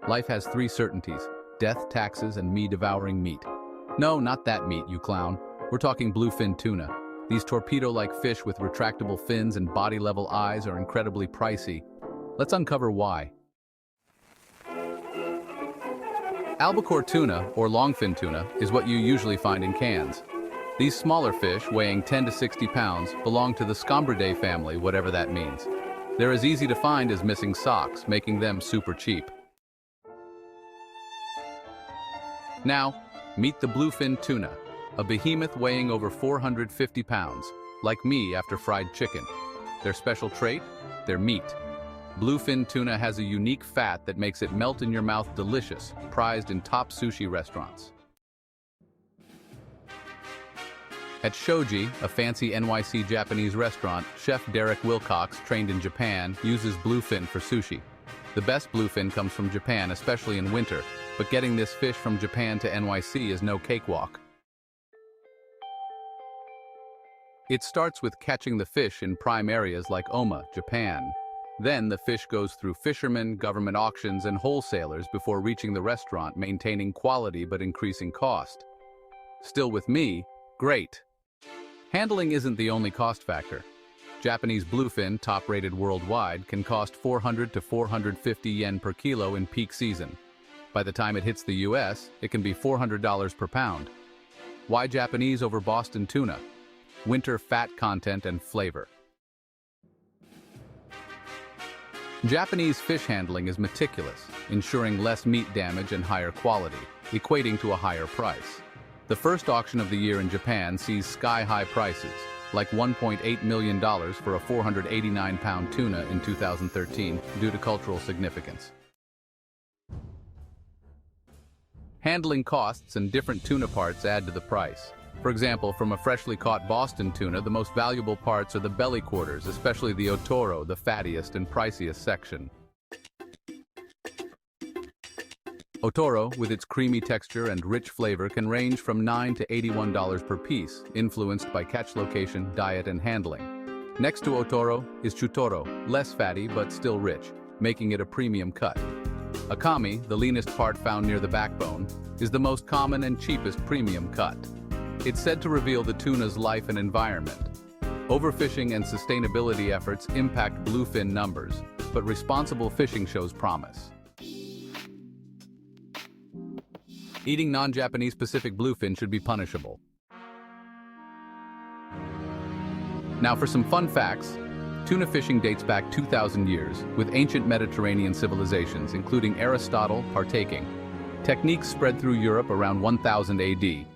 Life has three certainties: death, taxes, and me devouring meat. No, not that meat, you clown. We're talking bluefin tuna. These torpedo-like fish with retractable fins and body-level eyes are incredibly pricey. Let's uncover why. Albacore tuna, or longfin tuna, is what you usually find in cans. These smaller fish, weighing 10 to 60 pounds, belong to the Scombridae family, whatever that means. They're as easy to find as missing socks, making them super cheap. Now, meet the bluefin tuna, a behemoth weighing over 450 pounds, like me after fried chicken. Their special trait? Their meat. Bluefin tuna has a unique fat that makes it melt in your mouth delicious, prized in top sushi restaurants. At Shoji, a fancy NYC Japanese restaurant, Chef Derek Wilcox, trained in Japan, uses bluefin for sushi. The best bluefin comes from Japan, especially in winter, but getting this fish from Japan to NYC is no cakewalk. It starts with catching the fish in prime areas like Oma, Japan. Then the fish goes through fishermen, government auctions, and wholesalers before reaching the restaurant, maintaining quality but increasing cost. Still with me, great. Handling isn't the only cost factor. Japanese bluefin, top-rated worldwide, can cost 400 to 450 yen per kilo in peak season. By the time it hits the US, it can be $400 per pound. Why Japanese over Boston tuna? Winter fat content and flavor. Japanese fish handling is meticulous, ensuring less meat damage and higher quality, equating to a higher price. The first auction of the year in Japan sees sky-high prices, like $1.8 million for a 489-pound tuna in 2013, due to cultural significance. Handling costs and different tuna parts add to the price. For example, from a freshly caught Boston tuna, the most valuable parts are the belly quarters, especially the Otoro, the fattiest and priciest section. Otoro, with its creamy texture and rich flavor, can range from $9 to $81 per piece, influenced by catch location, diet, and handling. Next to Otoro is Chutoro, less fatty but still rich, making it a premium cut. Akami, the leanest part found near the backbone, is the most common and cheapest premium cut. It's said to reveal the tuna's life and environment. Overfishing and sustainability efforts impact bluefin numbers, but responsible fishing shows promise. Eating non-Japanese Pacific bluefin should be punishable. Now for some fun facts. Tuna fishing dates back 2,000 years, with ancient Mediterranean civilizations, including Aristotle, partaking. Techniques spread through Europe around 1000 AD.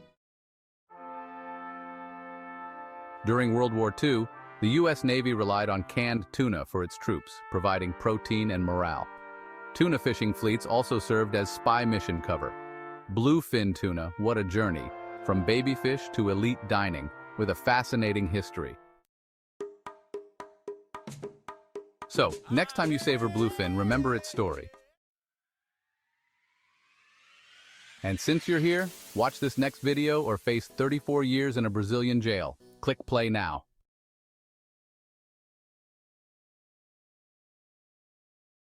During World War II, the U.S. Navy relied on canned tuna for its troops, providing protein and morale. Tuna fishing fleets also served as spy mission cover. Bluefin tuna, what a journey, from baby fish to elite dining, with a fascinating history. So, next time you savor bluefin, remember its story. And since you're here, watch this next video or face 34 years in a Brazilian jail. Click play now.